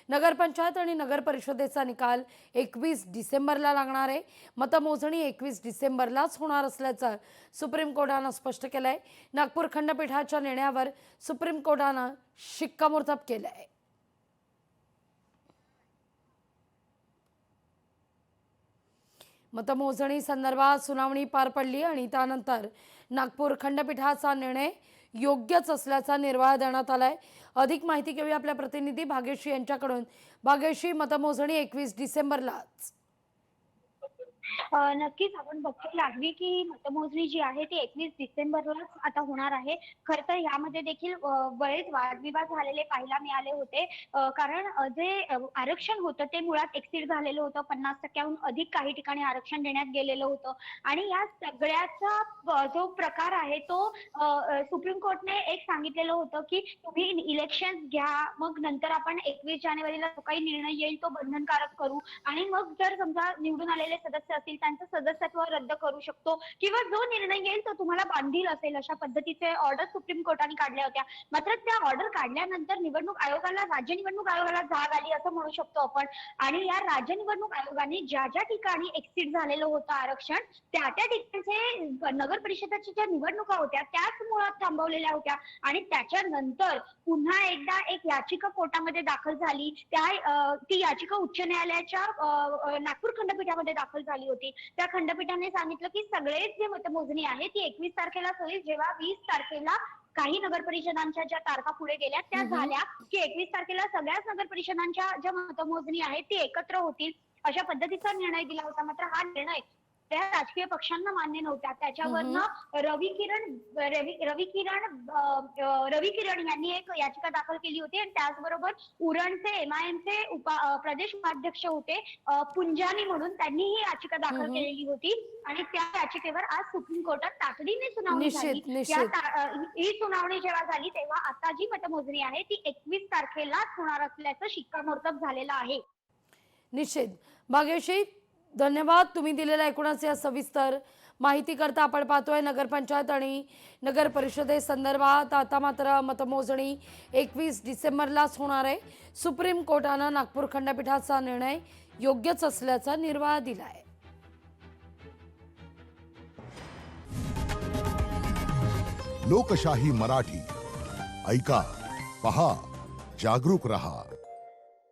नगरपंचायत आणि नगर परिषदेचा निकाल 21 डिसेंबरला लागणार आहे। मतमोजणी 21 डिसेंबरलाच होणार असल्याचं सुप्रीम कोर्टानं स्पष्ट केलंय। नागपूर खंडपीठाच्या निर्णयावर सुप्रीम कोर्टानं शिक्कामोर्तब केलंय। मतमोजणी संदर्भात सुनावणी पार पडली आणि त्यानंतर नागपूर खंडपीठाचा निर्णय योग्यच असल्याचा निर्वाळा देण्यात आलाय। अधिक माहिती घेऊया आपल्या प्रतिनिधी भाग्यश्री यांच्याकडून। भाग्यश्री, मतमोजणी 21 डिसेंबरलाच। नक्कीच आपण बघतो लागली की मतमोजणी जी आहे ती 21 डिसेंबरलाच आता होणार आहे। खरं तर यामध्ये देखील बरेच वादविवाद झालेले पाहायला मिळाले होते। कारण जे आरक्षण होतं ते मुळात एक्सीड झालेलं होतं। 50% अधिक काही ठिकाणी आरक्षण देण्यात गेलेलं होतं आणि या सगळ्याचा जो प्रकार आहे तो सुप्रीम कोर्टने एक सांगितलेलं होतं की तुम्ही इलेक्शन घ्या, मग नंतर आपण 21 जानेवारीला जो काही निर्णय येईल तो बंधनकारक करू आणि मग जर समजा निवडून आलेले सदस्य असतील त्यांचं सदस्यत्व रद्द करू शकतो किंवा जो निर्णय येईल तो तुम्हाला बांधील असेल, अशा पद्धतीचे ऑर्डर सुप्रीम कोर्टाने काढल्या होत्या। मात्र त्या ऑर्डर काढल्यानंतर राज्य निवडणूक आयोगाला जाग आली असं म्हणू शकतो आपण। आणि या राज्य निवडणूक आयोगाने ज्या ज्या ठिकाणी एक्सीड झालेलं होतं आरक्षण त्या त्या ठिकाणचे नगर परिषदेच्या ज्या निवडणुका होत्या त्याच मुळात थांबवलेल्या होत्या आणि त्याच्यानंतर पुन्हा एकदा एक याचिका कोर्टामध्ये दाखल झाली। ती याचिका उच्च न्यायालयाच्या नागपूर खंडपीठामध्ये दाखल झाली होती। त्या खंडपीठाने सांगितलं की सगळेच जे मतमोजणी आहे ती 21 तारखेला होईल। जेव्हा 20 तारखेला काही नगर परिषदांच्या ज्या तारखा पुढे गेल्या त्या झाल्या की 21 तारखेला सगळ्याच नगर परिषदांच्या ज्या मतमोजणी आहेत ती एकत्र होतील, अशा पद्धतीचा निर्णय दिला होता। मात्र हा निर्णय त्या राजकीय पक्षांना मान्य नव्हता। त्याच्यावरनं रवी किरण यांनी एक याचिका दाखल केली होती आणि त्याचबरोबर उरणचे एमआयएमचे प्रदेश उपाध्यक्ष होते पुंजानी म्हणून, त्यांनी ही याचिका दाखल केलेली होती आणि त्या याचिकेवर आज सुप्रीम कोर्टात तातडीने सुनावणी झाली। ही सुनावणी जेव्हा झाली तेव्हा आता जी मतमोजणी आहे ती 21 तारखेलाच होणार असल्याचं शिक्कामोर्तब झालेलं आहे। निश्चित भाग्यश्री, धन्यवाद तुम्ही दिलेल्या एकूणच या सविस्तर माहिती करता। आपण पाहतोय नगरपंचायत आणि नगर परिषदेसंदर्भात आता मात्र मतमोजणी 21 डिसेंबरलाच होणार आहे। सुप्रीम कोर्टानं नागपूर खंडपीठाचा निर्णय योग्यच असल्याचा निर्वाळा दिलाय। लोकशाही मराठी ऐका, पहा, जागरूक रहा।